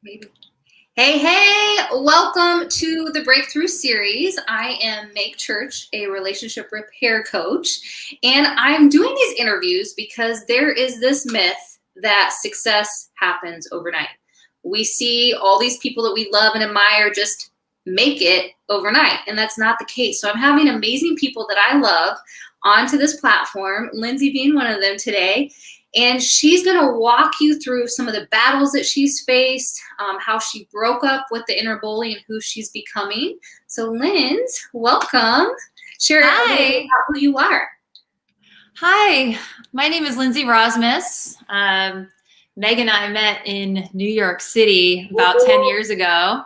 Maybe. Hey, welcome to the Breakthrough Series. I am Meg Church, a relationship repair coach, and I'm doing these interviews because there is this myth that success happens overnight. We see all these people that we love and admire just make it overnight, and that's not the case. So I'm having amazing people that I love onto this platform, Lindsey being one of them today. And she's going to walk you through some of the battles that she's faced, how she broke up with the inner bully and who she's becoming. So, Linz, welcome. Share a little bit about who you are. Hi, my name is Lindsey Rozmes. Meg and I met in New York City about 10 years ago.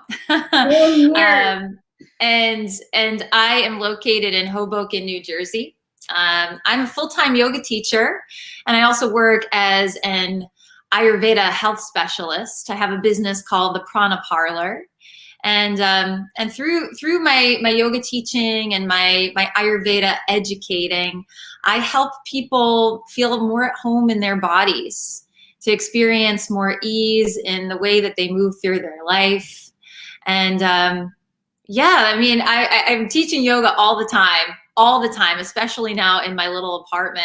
And I am located in Hoboken, New Jersey. I'm a full-time yoga teacher, and I also work as an Ayurveda health specialist. I have a business called the Prana Parlor, and through my yoga teaching and my Ayurveda educating, I help people feel more at home in their bodies, to experience more ease in the way that they move through their life. And I'm teaching yoga all the time, especially now in my little apartment.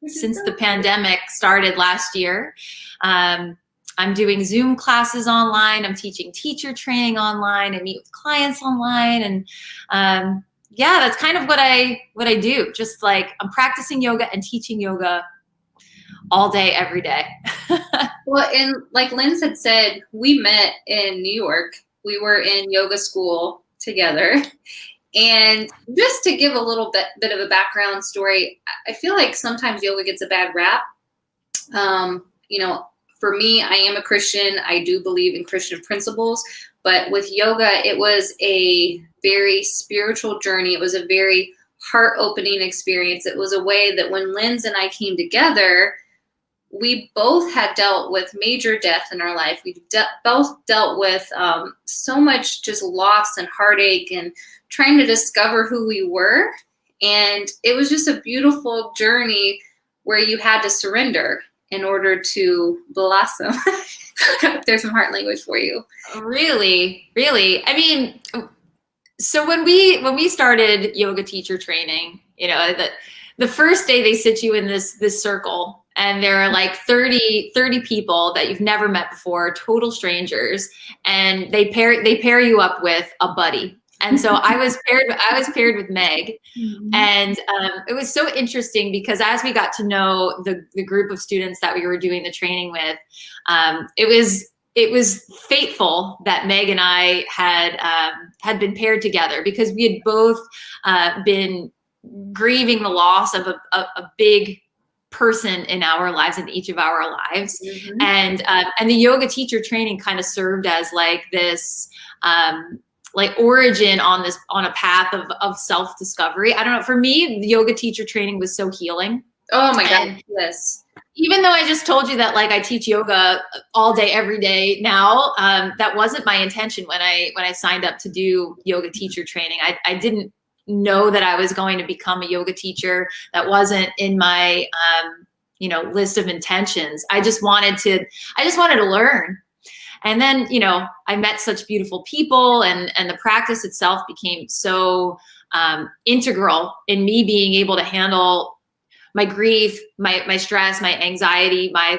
Since the pandemic started last year, I'm doing Zoom classes online. I'm teaching teacher training online. I meet with clients online, and that's kind of what I do. Just like I'm practicing yoga and teaching yoga all day, every day. Well, and like Linz had said, we met in New York. We were in yoga school together. And just to give a little bit of a background story, I feel like sometimes yoga gets a bad rap. For me, I am a Christian. I do believe in Christian principles. But with yoga, it was a very spiritual journey. It was a very heart-opening experience. It was a way that when Linz and I came together, we both had dealt with major death in our life. We both dealt with so much just loss and heartache and trying to discover who we were. And it was just a beautiful journey where you had to surrender in order to blossom. There's some heart language for you. Really, really. I mean, so when we started yoga teacher training, the first day they sit you in this circle, and there are like 30 people that you've never met before, total strangers, and they pair you up with a buddy. And so I was paired with Meg, and it was so interesting because as we got to know the group of students that we were doing the training with, it was fateful that Meg and I had been paired together, because we had both been grieving the loss of a big person in our lives, in each of our lives. And the yoga teacher training kind of served as like this origin on a path of self-discovery. I don't know, for me, the yoga teacher training was so healing. Oh my God, yes. Even though I just told you that like I teach yoga all day, every day now, that wasn't my intention when I signed up to do yoga teacher training. I didn't know that I was going to become a yoga teacher. That wasn't in my list of intentions. I just wanted to learn. And then, I met such beautiful people, and the practice itself became so integral in me being able to handle my grief, my stress, my anxiety, my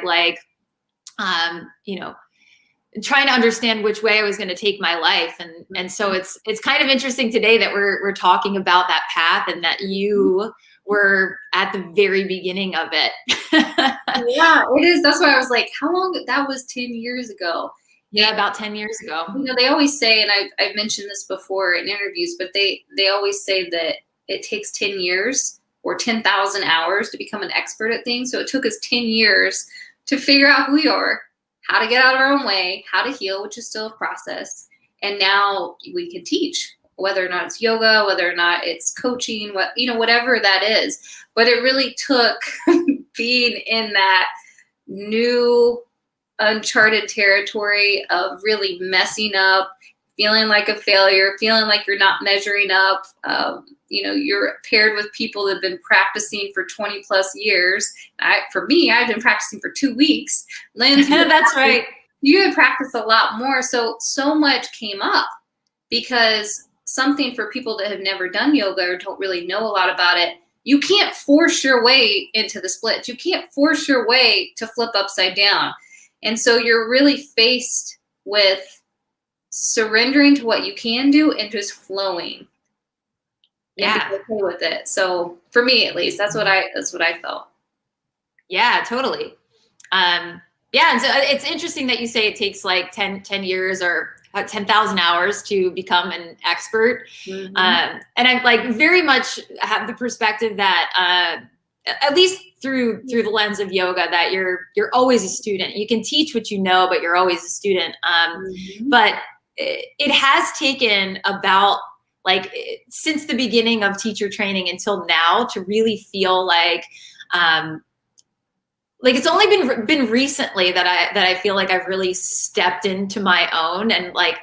trying to understand which way I was going to take my life. And so it's kind of interesting today that we're talking about that path, and that you were at the very beginning of it. Yeah, it is. That's why I was like, how long? That was 10 years ago. Yeah, about 10 years ago. They always say, and I've mentioned this before in interviews, but they always say that it takes 10 years or 10,000 hours to become an expert at things. So it took us 10 years to figure out who we are, how to get out of our own way, how to heal, which is still a process. And now we can teach, whether or not it's yoga, whether or not it's coaching, whatever that is. But it really took being in that new uncharted territory of really messing up, feeling like a failure, feeling like you're not measuring up. You're paired with people that have been practicing for 20 plus years. For me, I've been practicing for 2 weeks. Lindsey, that's right. you had practiced a lot more. So much came up because something for people that have never done yoga or don't really know a lot about it, you can't force your way into the splits. You can't force your way to flip upside down. And so you're really faced with surrendering to what you can do and just flowing. Yeah. And be okay with it. So for me, at least, that's what I felt. Yeah, totally. Yeah. And so it's interesting that you say it takes like 10 years or 10,000 hours to become an expert. Mm-hmm. And I like very much have the perspective that, at least through the lens of yoga, that you're always a student. You can teach what you know, but you're always a student. But it has taken about like since the beginning of teacher training until now to really feel like it's only been recently that I feel like I've really stepped into my own and like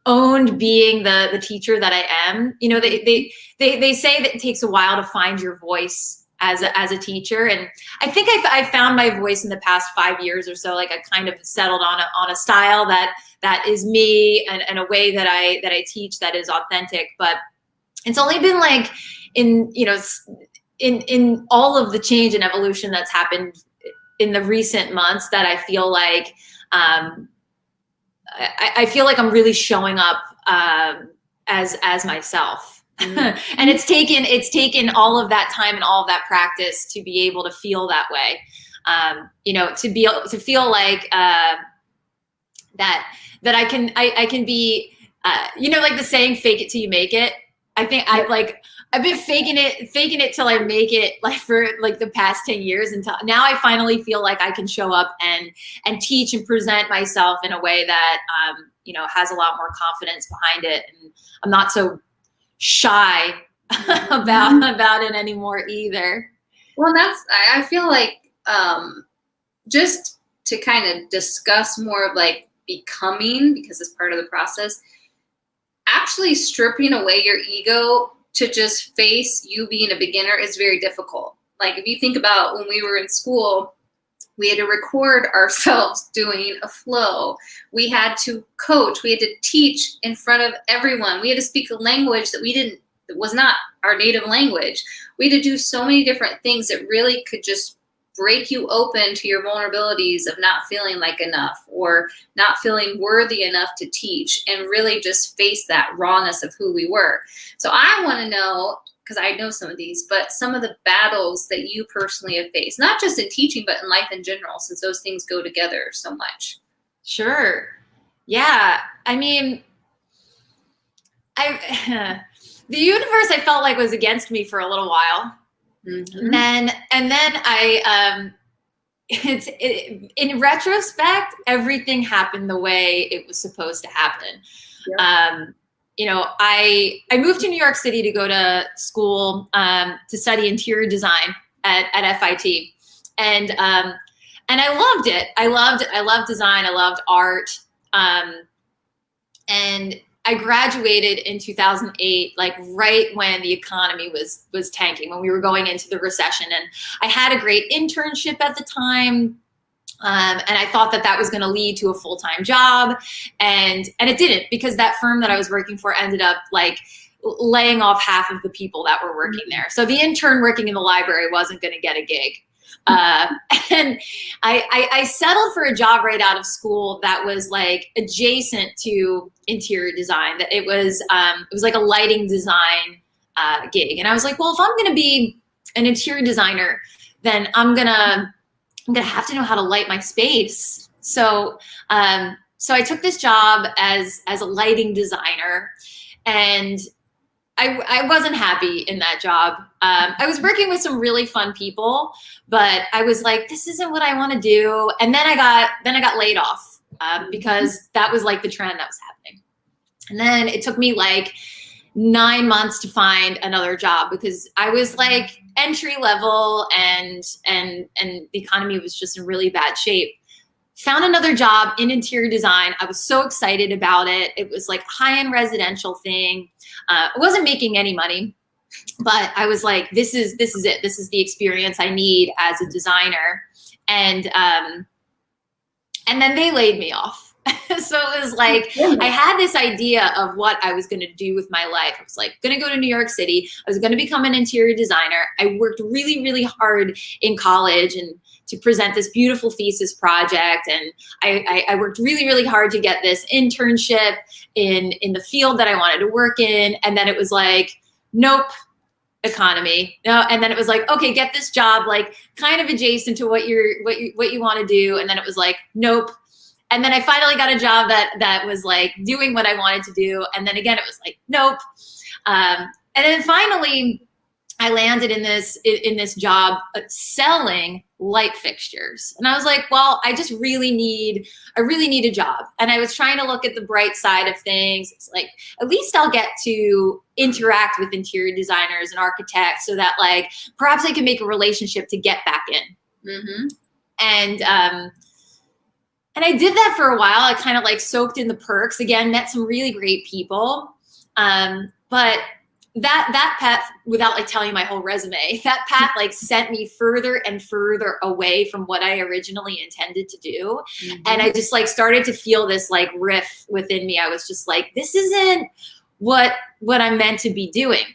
owned being the teacher that I am. You know, they say that it takes a while to find your voice as a teacher, and I think I found my voice in the past 5 years or so. Like I kind of settled on a style that is me and a way that I teach that is authentic. But it's only been like in all of the change and evolution that's happened in the recent months that I feel like I feel like I'm really showing up as myself. And it's taken all of that time and all of that practice to be able to feel that way. To feel like that I can be like the saying, fake it till you make it. I think I've been faking it till I make it, like for like the past 10 years, until now I finally feel like I can show up and teach and present myself in a way that has a lot more confidence behind it, and I'm not so shy about it anymore either. Well, I feel like just to kind of discuss more of like becoming, because it's part of the process, actually stripping away your ego to just face you being a beginner is very difficult. Like if you think about when we were in school, we had to record ourselves doing a flow. We had to coach. We had to teach in front of everyone. We had to speak a language that was not our native language. We had to do so many different things that really could just break you open to your vulnerabilities of not feeling like enough or not feeling worthy enough to teach, and really just face that rawness of who we were. So I want to know, because I know some of these, but some of the battles that you personally have faced, not just in teaching, but in life in general, since those things go together so much. Sure. Yeah. I mean, the universe, I felt like, was against me for a little while. Mm-hmm. And then I, in retrospect, everything happened the way it was supposed to happen. Yep. I moved to New York City to go to school to study interior design at FIT, and I loved it. I loved design. I loved art, and I graduated in 2008, like right when the economy was tanking, when we were going into the recession, and I had a great internship at the time. And I thought that was going to lead to a full-time job, and it didn't, because that firm that I was working for ended up like laying off half of the people that were working there. So the intern working in the library wasn't going to get a gig. And I settled for a job right out of school that was like adjacent to interior design. That it was like a lighting design gig, and I was like, well, if I'm going to be an interior designer, then I'm gonna have to know how to light my space. So I took this job as a lighting designer, and I wasn't happy in that job. I was working with some really fun people, but I was like, this isn't what I want to do. And then I got laid off because that was like the trend that was happening. And then it took me like 9 months to find another job, because I was like entry level and the economy was just in really bad shape. Found another job in interior design. I was so excited about it. It was like high-end residential thing. I wasn't making any money, but I was like, this is it. This is the experience I need as a designer. And And then they laid me off. So it was like, I had this idea of what I was going to do with my life. I was like, going to go to New York City. I was going to become an interior designer. I worked really, really hard in college and to present this beautiful thesis project. And I worked really, really hard to get this internship in the field that I wanted to work in. And then it was like, nope, economy. No, and then it was like, okay, get this job, like kind of adjacent to what you want to do. And then it was like, nope. And then I finally got a job that was like doing what I wanted to do. And then again, it was like, nope. And then finally I landed in this job selling light fixtures. And I was like, well, I really need a job. And I was trying to look at the bright side of things. It's like, at least I'll get to interact with interior designers and architects so that like, perhaps I can make a relationship to get back in. Mm-hmm. And I did that for a while. I kind of like soaked in the perks again, met some really great people. But that path, without like telling you my whole resume, that path like sent me further and further away from what I originally intended to do. Mm-hmm. And I just like started to feel this like riff within me. I was just like, this isn't what I'm meant to be doing.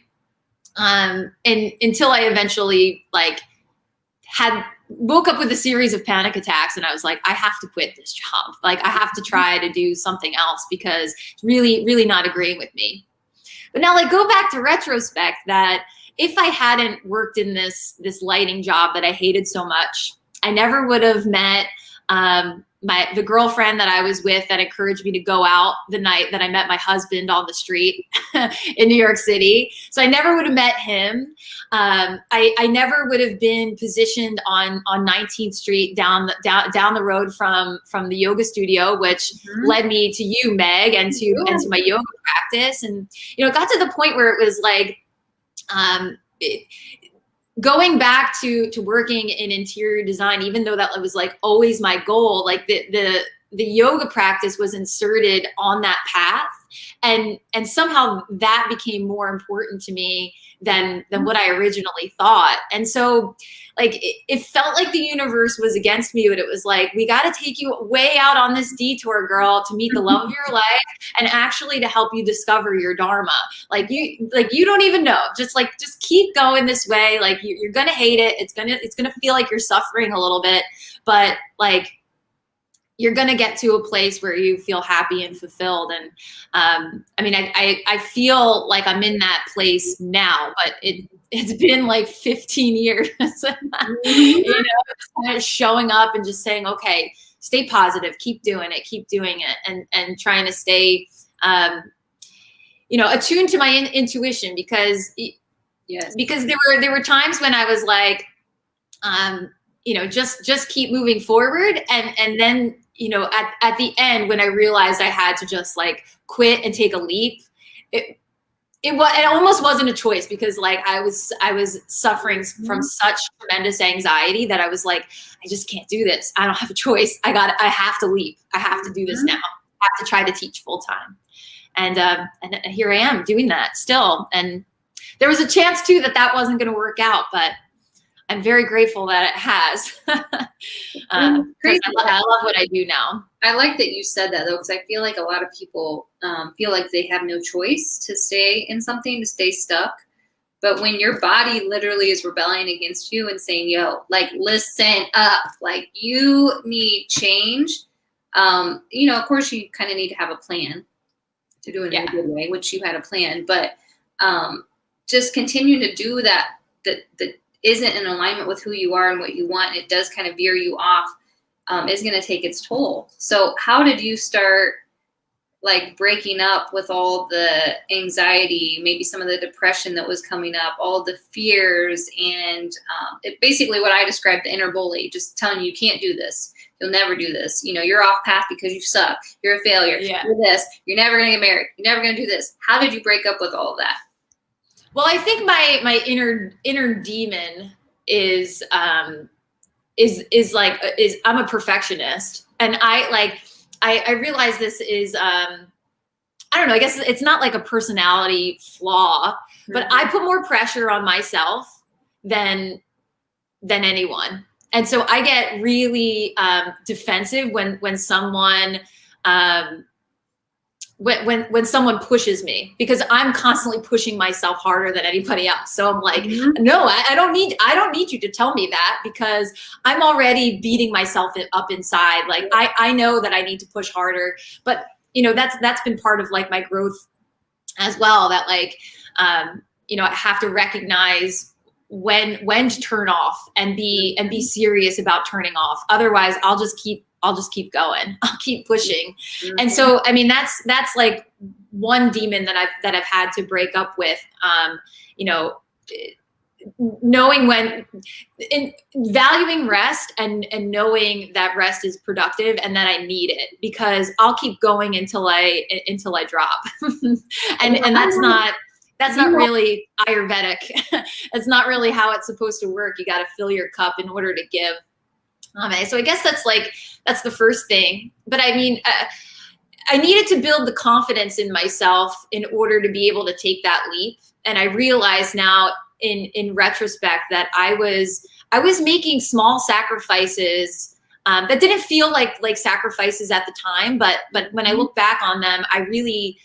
And until I eventually like woke up with a series of panic attacks and I was like, I have to quit this job. Like I have to try to do something else because it's really, really not agreeing with me. But now like go back to retrospect that if I hadn't worked in this lighting job that I hated so much, I never would have met the girlfriend that I was with that encouraged me to go out the night that I met my husband on the street in New York City. So I never would have met him. I never would have been positioned on 19th Street down the road from the yoga studio, which mm-hmm. led me to you, Meg, and to my yoga practice. And it got to the point where it was like going back to working in interior design, even though that was like always my goal, like the yoga practice was inserted on that path, and somehow that became more important to me than what I originally thought. And so like it felt like the universe was against me, but it was like, we got to take you way out on this detour, girl, to meet the love of your life and actually to help you discover your dharma. Like you don't even know, just keep going this way. Like you're going to hate it. It's going to feel like you're suffering a little bit, but like you're going to get to a place where you feel happy and fulfilled. And I mean, I feel like I'm in that place now, but it's been like 15 years, just kind of showing up and just saying, okay, stay positive, keep doing it, and trying to stay, attuned to my intuition, because there were times when I was like, just keep moving forward. And then, at the end, when I realized I had to just like quit and take a leap, it almost wasn't a choice, because like I was suffering from such tremendous anxiety that I was like, I just can't do this. I don't have a choice. I have to leave. I have to do this now. I have to try to teach full time. And here I am doing that still. And there was a chance too that wasn't going to work out, but I'm very grateful that it has. I love what I do now. I like that you said that, though, because I feel like a lot of people feel like they have no choice to stay in something, to stay stuck. But when your body literally is rebelling against you and saying, yo, like, listen up, like, you need change, of course, you kind of need to have a plan to do it in a good way, which you had a plan. But just continue to do that isn't in alignment with who you are and what you want. It does kind of veer you off, is going to take its toll. So how did you start like breaking up with all the anxiety, maybe some of the depression that was coming up, all the fears, and basically what I described, the inner bully, just telling you can't do this. You'll never do this. You're off path because you suck. You're a failure. Yeah. You're this. You're never going to get married. You're never going to do this. How did you break up with all of that? Well, I think my inner demon is I'm a perfectionist, and I realize this is I don't know, I guess it's not like a personality flaw, but I put more pressure on myself than anyone. And so I get really defensive when someone when someone pushes me, because I'm constantly pushing myself harder than anybody else. So I'm like, no, I don't need you to tell me that, because I'm already beating myself up inside. Like I know that I need to push harder, but that's been part of like my growth as well, that like, I have to recognize when to turn off and be serious about turning off. Otherwise I'll just keep going. I'll keep pushing. And so, I mean, that's like one demon that I've had to break up with, knowing when, in valuing rest and knowing that rest is productive and that I need it, because I'll keep going until I drop. and that's not really Ayurvedic. It's not really how it's supposed to work. You got to fill your cup in order to give. So I guess that's the first thing. But I mean, I needed to build the confidence in myself in order to be able to take that leap. And I realize now in retrospect that I was making small sacrifices that didn't feel like sacrifices at the time. But when I look back on them, I really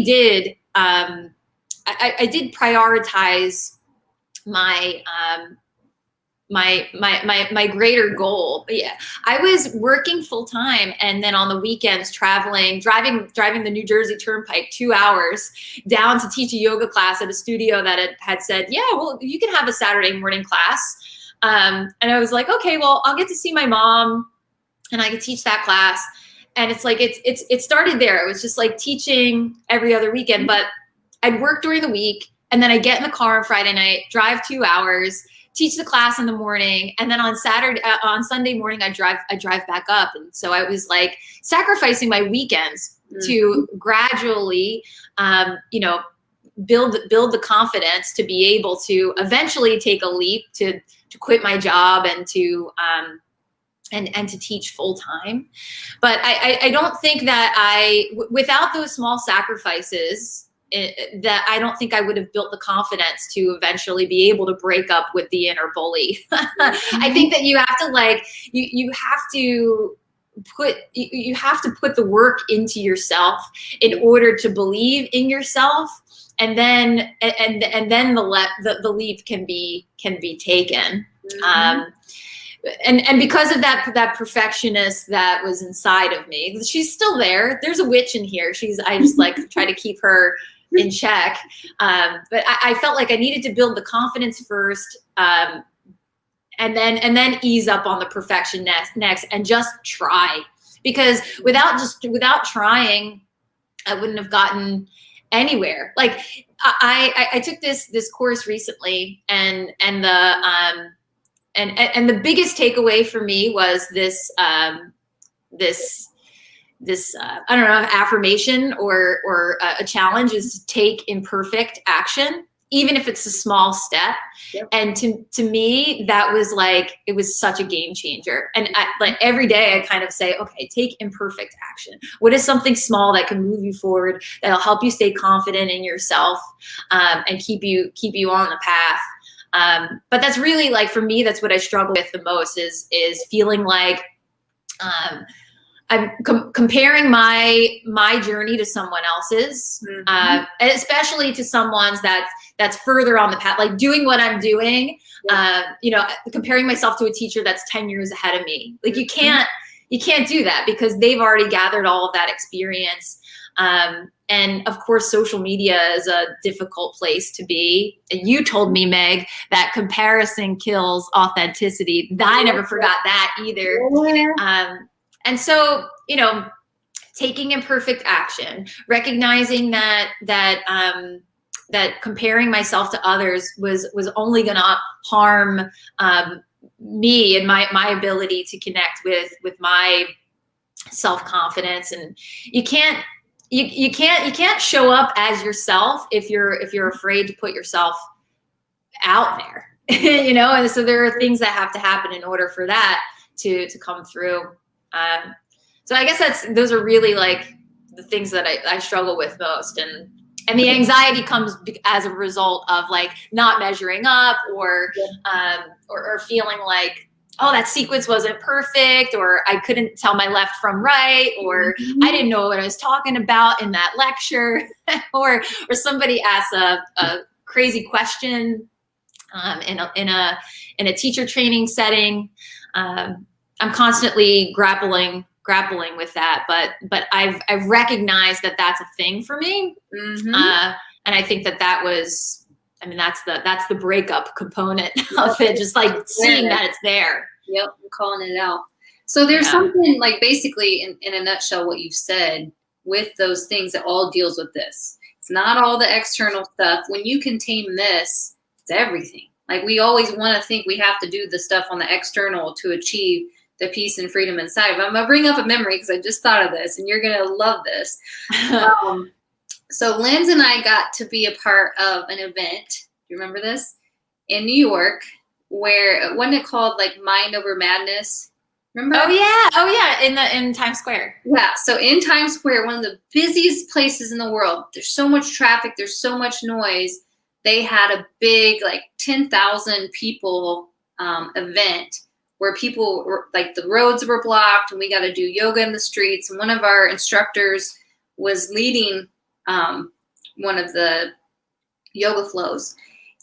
did. I did prioritize my my greater goal. But yeah, I was working full time, and then on the weekends driving the New Jersey Turnpike 2 hours down to teach a yoga class at a studio that had said, yeah, well, you can have a Saturday morning class. And I was like, okay, well, I'll get to see my mom and I could teach that class. And it's like, it started there. It was just like teaching every other weekend, but I'd work during the week, and then I get in the car on Friday night, drive 2 hours, teach the class in the morning, and then on Sunday morning, I drive back up. And so I was like sacrificing my weekends to gradually, build the confidence to be able to eventually take a leap to quit my job and to teach full time. But I don't think that without those small sacrifices, that I don't think I would have built the confidence to eventually be able to break up with the inner bully. I think that you have to you have to put the work into yourself in order to believe in yourself, and then the leap can be taken. And because of that perfectionist that was inside of me, she's still there. There's a witch in here. I just like try to keep her in check. But I felt like I needed to build the confidence first, and then ease up on the perfection next, and just try. Because without trying, I wouldn't have gotten anywhere. Like I took this course recently, and the biggest takeaway for me was this I don't know, affirmation or a challenge is to take imperfect action, even if it's a small step. Yep. And to me, that was like, it was such a game changer. And like every day I kind of say, okay, take imperfect action. What is something small that can move you forward, that'll help you stay confident in yourself, and keep you on the path. But that's really, like, for me, that's what I struggle with the most is feeling like, I'm comparing my journey to someone else's, and especially to someone's that's further on the path, like doing what I'm doing. Comparing myself to a teacher that's 10 years ahead of me. Like you can't do that, because they've already gathered all of that experience. And of course, social media is a difficult place to be. And you told me, Meg, that comparison kills authenticity. I never forgot that either. And so, taking imperfect action, recognizing that comparing myself to others was only going to harm me and my ability to connect with my self-confidence. And you can't show up as yourself if you're afraid to put yourself out there. And so there are things that have to happen in order for that to come through. So I guess those are really like the things that I struggle with most, and the anxiety comes as a result of like not measuring up or feeling like oh, that sequence wasn't perfect, or I couldn't tell my left from right, or I didn't know what I was talking about in that lecture, or somebody asks a crazy question in a teacher training setting. I'm constantly grappling with that, but I've recognized that that's a thing for me, and I think that was, I mean, that's the breakup component of it, just like seeing that it's there. Yep, I'm calling it out. So there's something like basically in a nutshell what you've said with those things that all deals with this. It's not all the external stuff. When you contain this, it's everything. Like we always want to think we have to do the stuff on the external to achieve the peace and freedom inside. But I'm going to bring up a memory because I just thought of this and you're going to love this. So Lindsey and I got to be a part of an event. Do you remember this? In New York, where, wasn't it called like Mind Over Madness? Remember? Oh yeah, in Times Square. Yeah, so in Times Square, one of the busiest places in the world. There's so much traffic, there's so much noise. They had a big, like 10,000 people event where people were, like the roads were blocked and we got to do yoga in the streets. And one of our instructors was leading one of the yoga flows.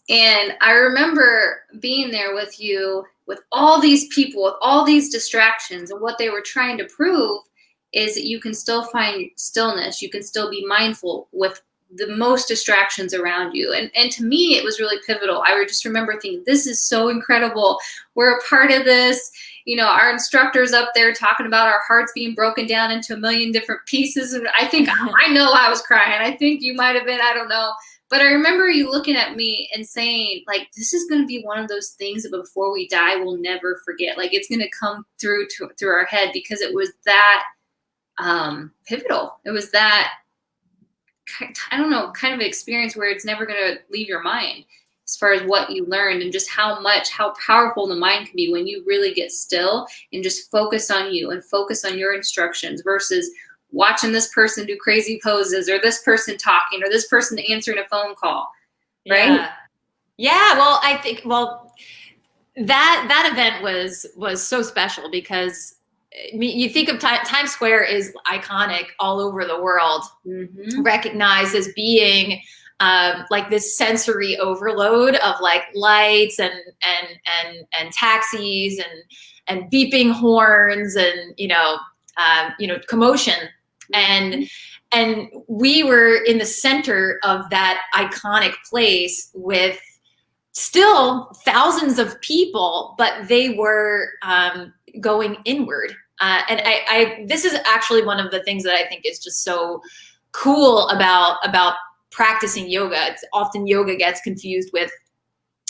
And I remember being there with you, with all these people, with all these distractions, and what they were trying to prove is that you can still find stillness. You can still be mindful with the most distractions around you. And to me, it was really pivotal. I would just remember thinking, this is so incredible. We're a part of this. You know, our instructor's up there talking about our hearts being broken down into a million different pieces. And I think, I know I was crying. I think you might have been, I don't know. But I remember you looking at me and saying, like, this is going to be one of those things that before we die, we'll never forget. Like, it's going to come through our head because it was that pivotal. It was that, I don't know, kind of experience where it's never going to leave your mind as far as what you learned and just how powerful the mind can be when you really get still and just focus on you and focus on your instructions versus watching this person do crazy poses or this person talking or this person answering a phone call, right? Yeah. Well, I think, that event was so special because I mean, you think of Times Square is iconic all over the world, recognized as being like this sensory overload of like lights and taxis and beeping horns and commotion. And we were in the center of that iconic place with still thousands of people, but they were going inward. And this is actually one of the things that I think is just so cool about practicing yoga. It's often yoga gets confused with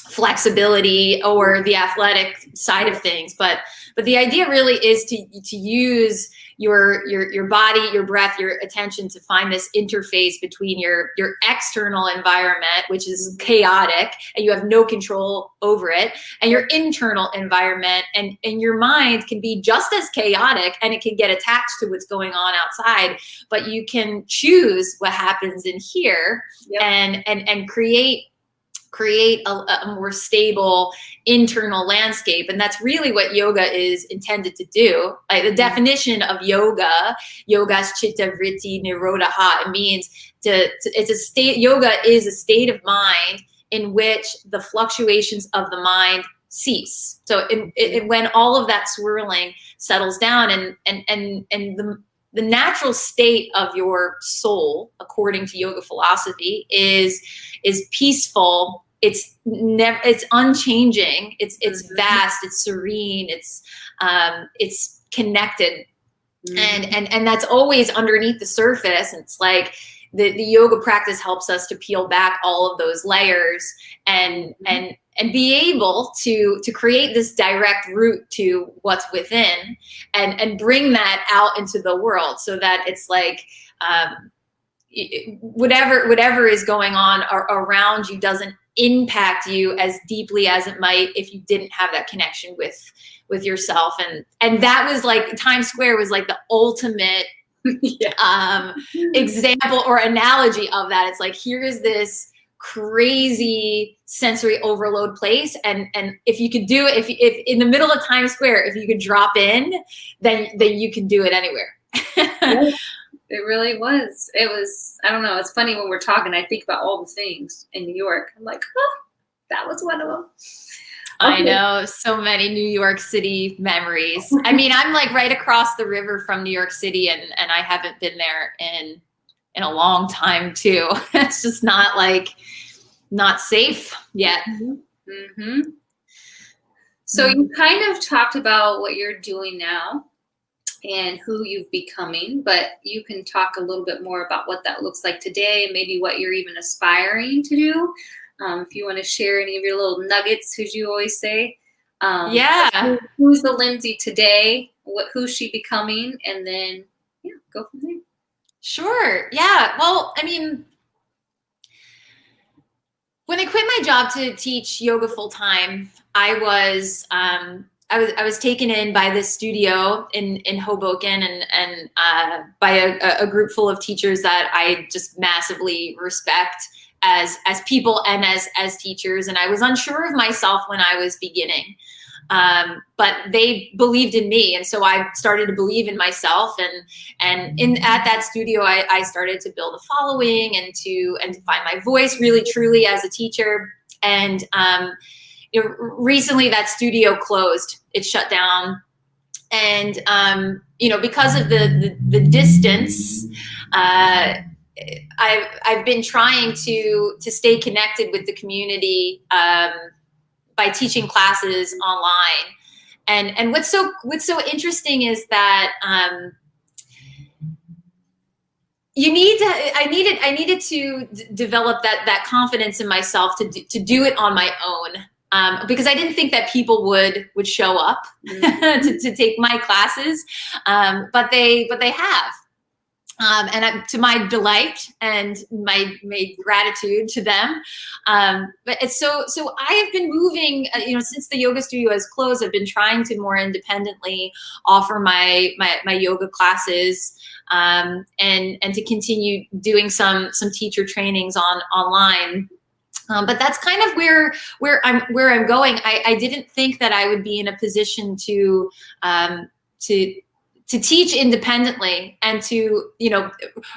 flexibility or the athletic side of things, but the idea really is to use your body, your breath, your attention to find this interface between your external environment, which is chaotic and you have no control over it, and your internal environment, and your mind can be just as chaotic and it can get attached to what's going on outside, but you can choose what happens in here. Yep. and create a more stable internal landscape. And that's really what yoga is intended to do. Like the definition of yoga's chitta vritti nirodha, it means it's a state, yoga is a state of mind in which the fluctuations of the mind cease. So when all of that swirling settles down and the natural state of your soul, according to yoga philosophy, is peaceful. It's unchanging. It's vast. It's serene. It's connected, and that's always underneath the surface. And it's like the yoga practice helps us to peel back all of those layers and be able to create this direct route to what's within, and bring that out into the world, so that it's like whatever is going on around you doesn't impact you as deeply as it might if you didn't have that connection with yourself. And that was like, Times Square was like the ultimate example or analogy of that. It's like, here is this crazy sensory overload place. And if you could do it, if in the middle of Times Square, if you could drop in, then you can do it anywhere. Yeah, it really was. It was, I don't know. It's funny when we're talking, I think about all the things in New York. I'm like, oh, that was one of them. I know, so many New York City memories. I mean, I'm like right across the river from New York City, and I haven't been there in a long time too. It's just not safe yet. Mm-hmm. So you kind of talked about what you're doing now and who you've becoming, but you can talk a little bit more about what that looks like today and maybe what you're even aspiring to do. If you want to share any of your little nuggets, as you always say. Yeah. Who's the Lindsey today? Who's she becoming? And then, yeah, go from there. Sure. Yeah. Well, I mean, when I quit my job to teach yoga full time, I was taken in by this studio in Hoboken and by a group full of teachers that I just massively respect as people and as teachers. And I was unsure of myself when I was beginning. But they believed in me. And so I started to believe in myself. And at that studio, I started to build a following and to find my voice really, truly as a teacher. And, recently that studio closed, it shut down. And, because of the distance, I've been trying to stay connected with the community, by teaching classes online. And what's so interesting is that I needed to develop that confidence in myself to do it on my own, because I didn't think that people would show up to take my classes, but they have. And to my delight and my gratitude to them. But it's so I have been moving, since the yoga studio has closed, I've been trying to more independently offer my yoga classes, and to continue doing some teacher trainings online. But that's kind of where I'm going. I didn't think that I would be in a position to teach independently and to,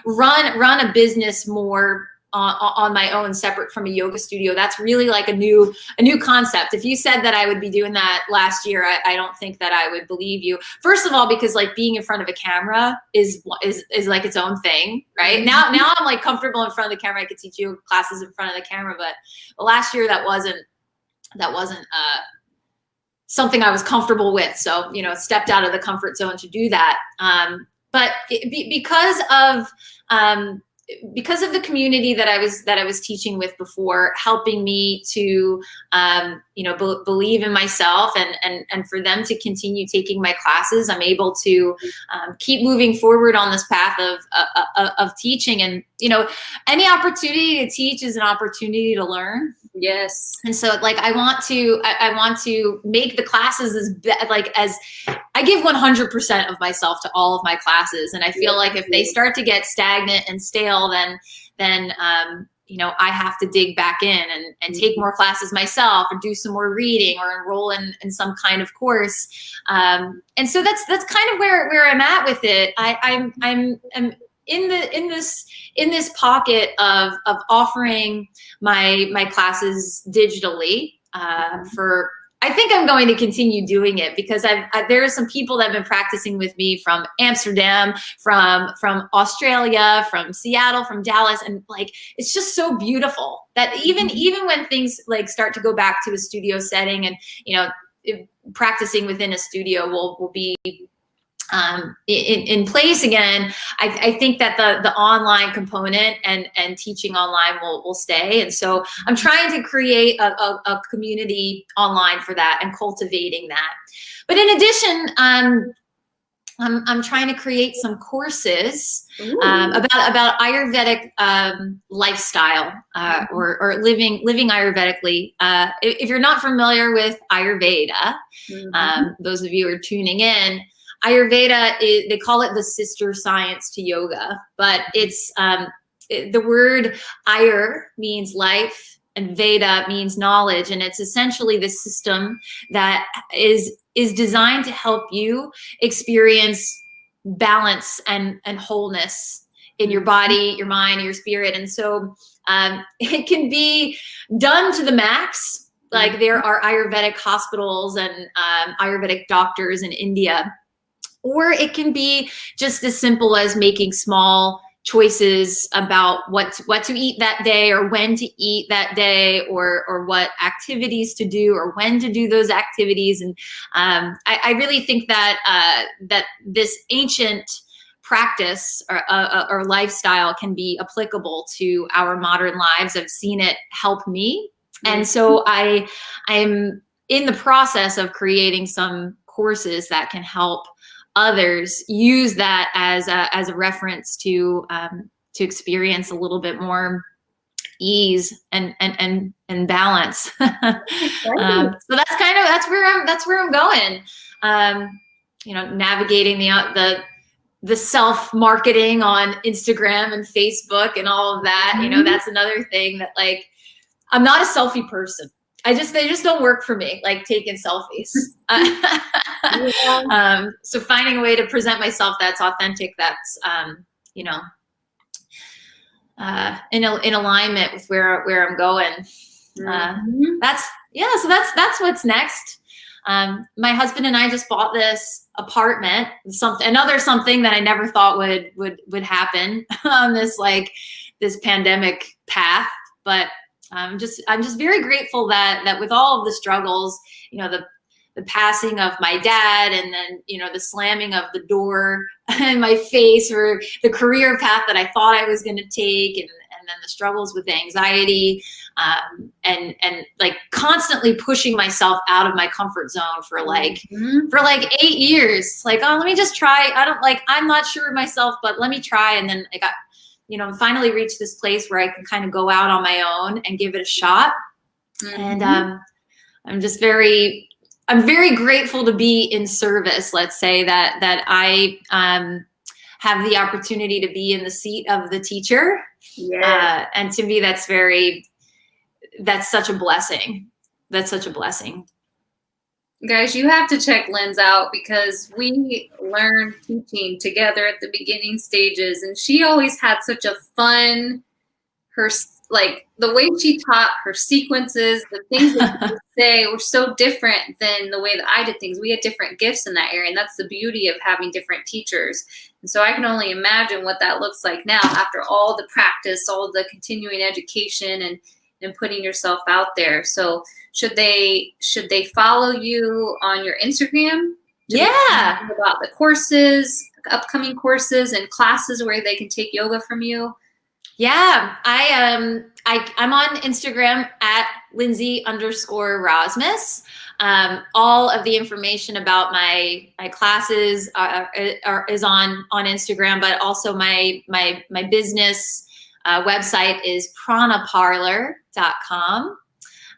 run a business more on my own, separate from a yoga studio. That's really like a new concept. If you said that I would be doing that last year, I don't think that I would believe you. First of all, because like being in front of a camera is like its own thing, right? Now I'm like comfortable in front of the camera. I could teach yoga classes in front of the camera, but last year that wasn't something I was comfortable with. So, stepped out of the comfort zone to do that. But because of the community that I was teaching with before, helping me to, believe in myself and for them to continue taking my classes, I'm able to keep moving forward on this path of teaching. And, any opportunity to teach is an opportunity to learn. Yes. And so like, I want to make the classes as I give 100% of myself to all of my classes. And I feel like if they start to get stagnant and stale, then I have to dig back in and take more classes myself or do some more reading or enroll in some kind of course. And so that's kind of where I'm at with it. I'm in this pocket of offering my classes digitally, I think I'm going to continue doing it because there are some people that have been practicing with me from Amsterdam, from Australia, from Seattle, from Dallas. And like, it's just so beautiful that even when things like start to go back to a studio setting and, practicing within a studio will be in place again, I think that the online component and teaching online will stay. And so I'm trying to create a community online for that and cultivating that. But in addition, I'm trying to create some courses about Ayurvedic lifestyle or living Ayurvedically. If you're not familiar with Ayurveda, those of you who are tuning in, Ayurveda they call it the sister science to yoga, but it's the word Ayur means life, and Veda means knowledge, and it's essentially the system that is designed to help you experience balance and wholeness in your body, your mind, your spirit. And so it can be done to the max. Like there are Ayurvedic hospitals and Ayurvedic doctors in India, or it can be just as simple as making small choices about what to eat that day, or when to eat that day, or what activities to do, or when to do those activities. And I really think that that this ancient practice or lifestyle can be applicable to our modern lives. I've seen it help me. And so I'm in the process of creating some courses that can help others use that as a reference to experience a little bit more ease and balance. So that's where I'm going. Navigating the self-marketing on Instagram and Facebook and all of that. That's another thing that, like, I'm not a selfie person. They just don't work for me, like taking selfies. So finding a way to present myself that's authentic, that's in alignment with where I'm going. So that's what's next. My husband and I just bought this apartment, something that I never thought would happen on this pandemic path, but I'm just very grateful that with all of the struggles, the passing of my dad, and then, the slamming of the door in my face for the career path that I thought I was going to take, and then the struggles with anxiety, and like constantly pushing myself out of my comfort zone for 8 years. Like, oh, let me just try. I'm not sure of myself, but let me try. And then I got, finally reached this place where I can kind of go out on my own and give it a shot. And I'm very grateful to be in service. Let's say that I have the opportunity to be in the seat of the teacher. And to me, that's such a blessing. That's such a blessing. Guys, you have to check Linz out, because we learned teaching together at the beginning stages, and she always had such a fun, the way she taught, her sequences, the things that she would say were so different than the way that I did things. We had different gifts in that area, and that's the beauty of having different teachers. And so I can only imagine what that looks like now after all the practice, all the continuing education, and putting yourself out there. So should they follow you on your Instagram? Yeah. About the courses, upcoming courses and classes where they can take yoga from you. Yeah, I'm on Instagram at Lindsey_Rozmes. All of the information about my classes is on Instagram, but also my business website is pranaparlor.com.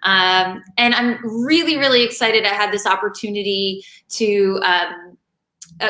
And I'm really, really excited. I had this opportunity to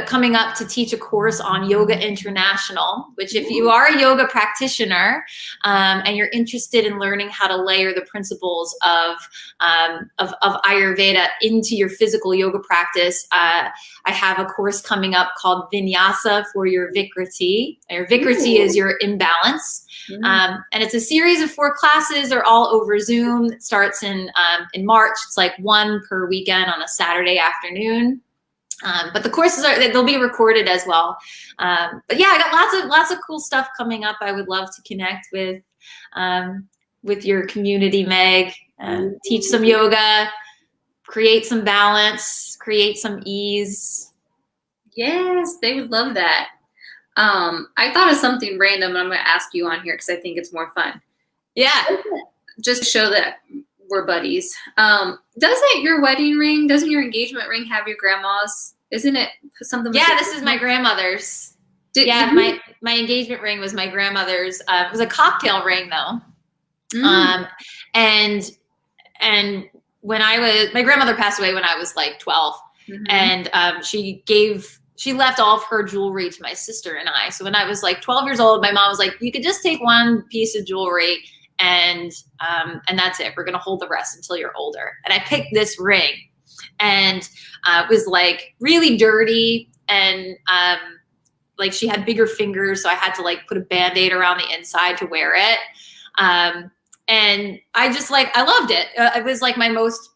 coming up to teach a course on Yoga International, which, if you are a yoga practitioner and you're interested in learning how to layer the principles of Ayurveda into your physical yoga practice, I have a course coming up called Vinyasa for your Vikriti. Your Vikriti is your imbalance. And it's a series of 4 classes. They're all over Zoom. It starts in March. It's like 1 per weekend on a Saturday afternoon. But the courses they'll be recorded as well. But yeah, I got lots of cool stuff coming up. I would love to connect with your community, Meg, teach some yoga, create some balance, create some ease. Yes, they would love that. I thought of something random, and I'm going to ask you on here because I think it's more fun. Yeah. Just to show that we're buddies. Doesn't your engagement ring have your grandma's? Isn't it something? Yeah, this is my grandmother's. My engagement ring was my grandmother's. It was a cocktail ring though. And when my grandmother passed away when I was like 12, and she she left all of her jewelry to my sister and I. So when I was like 12 years old, my mom was like, you could just take one piece of jewelry and that's it. We're going to hold the rest until you're older. And I picked this ring, and it was like really dirty, and like she had bigger fingers. So I had to like put a Band-Aid around the inside to wear it. And I just like, I loved it. It was like my most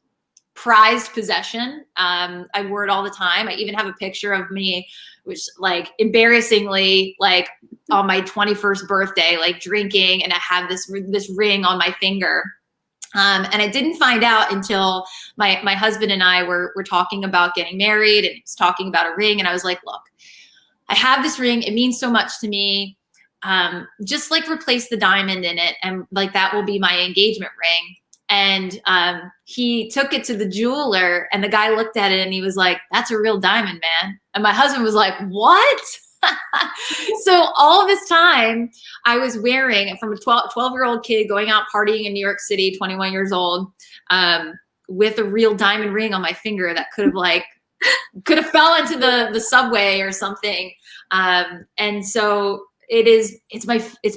prized possession. I wore it all the time. I even have a picture of me, which like embarrassingly, like on my 21st birthday, like drinking, and I had this ring on my finger. And I didn't find out until my husband and I were talking about getting married, and he was talking about a ring. And I was like, look, I have this ring. It means so much to me. Just like replace the diamond in it, and like that will be my engagement ring. And he took it to the jeweler, and the guy looked at it and he was like, that's a real diamond, man. And my husband was like, what? So all this time I was wearing, from a 12-year-old kid going out partying in New York City, 21 years old, with a real diamond ring on my finger that could have fell into the subway or something. And so it's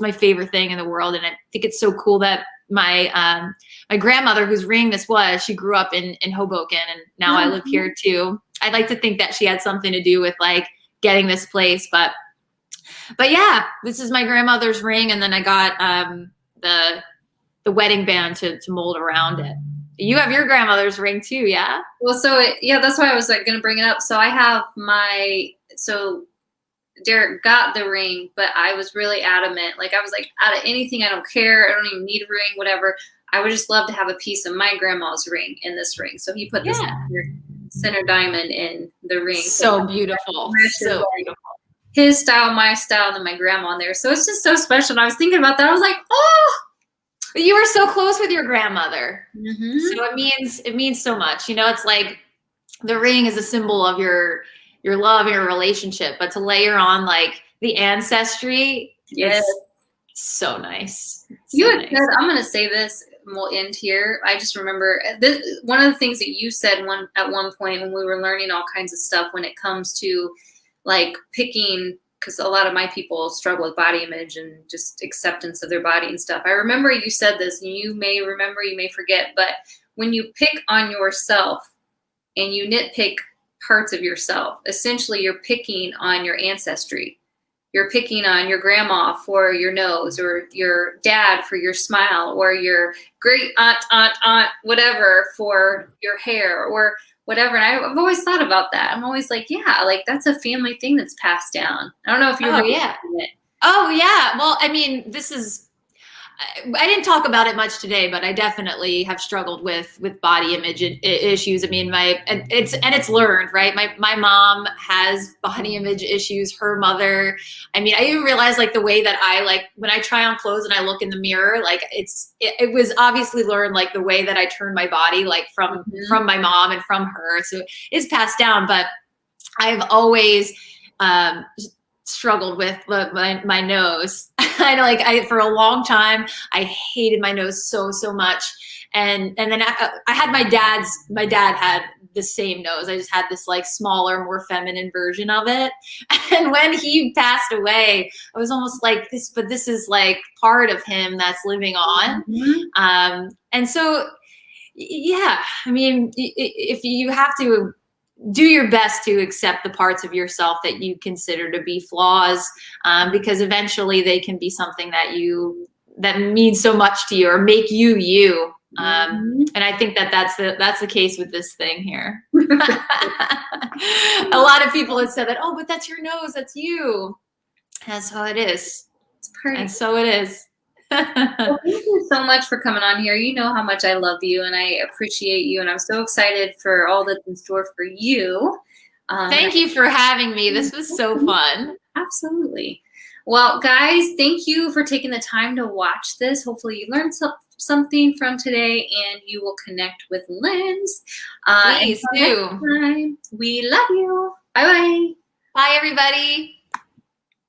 my favorite thing in the world. And I think it's so cool that my grandmother, whose ring this was, she grew up in Hoboken, and now I live here too. I'd like to think that she had something to do with like getting this place, but yeah, this is my grandmother's ring. And then I got the wedding band to mold around it. You have your grandmother's ring too, yeah? Well, so that's why I was like going to bring it up. So I have Derek got the ring, but I was really adamant. Like I was like, out of anything, I don't care. I don't even need a ring, whatever. I would just love to have a piece of my grandma's ring in this ring. So he put this center diamond in the ring. So beautiful. So beautiful. His style, my style, and then my grandma on there. So it's just so special. And I was thinking about that. I was like, oh, you were so close with your grandmother. Mm-hmm. So it means so much. You know, it's like the ring is a symbol of your love and your relationship, but to layer on like the ancestry, yes, so nice. You had said, I'm going to say this, and we'll end here. I just remember one of the things that you said at one point when we were learning all kinds of stuff when it comes to like picking, because a lot of my people struggle with body image and just acceptance of their body and stuff. I remember you said this, and you may remember, you may forget, but when you pick on yourself and you nitpick parts of yourself, essentially you're picking on your ancestry. You're picking on your grandma for your nose, or your dad for your smile, or your great aunt, whatever, for your hair, or whatever. And I've always thought about that. I'm always like, yeah, like that's a family thing that's passed down. I don't know if you're it. Oh yeah. Well, I mean, I didn't talk about it much today, but I definitely have struggled with body image issues. I mean, it's learned, right? My mom has body image issues. Her mother. I mean, I even realized like the way that I like when I try on clothes and I look in the mirror, like it was obviously learned, like the way that I turn my body, like from my mom and from her. So it's passed down, but I've always struggled with my nose. I know, for a long time, I hated my nose so much. And then I had my dad had the same nose. I just had this like smaller, more feminine version of it. And when he passed away, I was almost like this, but this is like part of him that's living on. Mm-hmm. And so, yeah, I mean, if you have to do your best to accept the parts of yourself that you consider to be flaws, because eventually they can be something that means so much to you or make you. And I think that's the case with this thing here. A lot of people have said that, oh, but that's your nose, that's you. That's how it is. It's pretty. And so it is. Well, thank you so much for coming on here. You know how much I love you and I appreciate you, and I'm so excited for all that's in store for you. Thank you for having me. This was so fun. Absolutely. Well, guys, thank you for taking the time to watch this. Hopefully you learned something from today and you will connect with Linz. Please do. Next time, we love you. Bye-bye. Bye, everybody.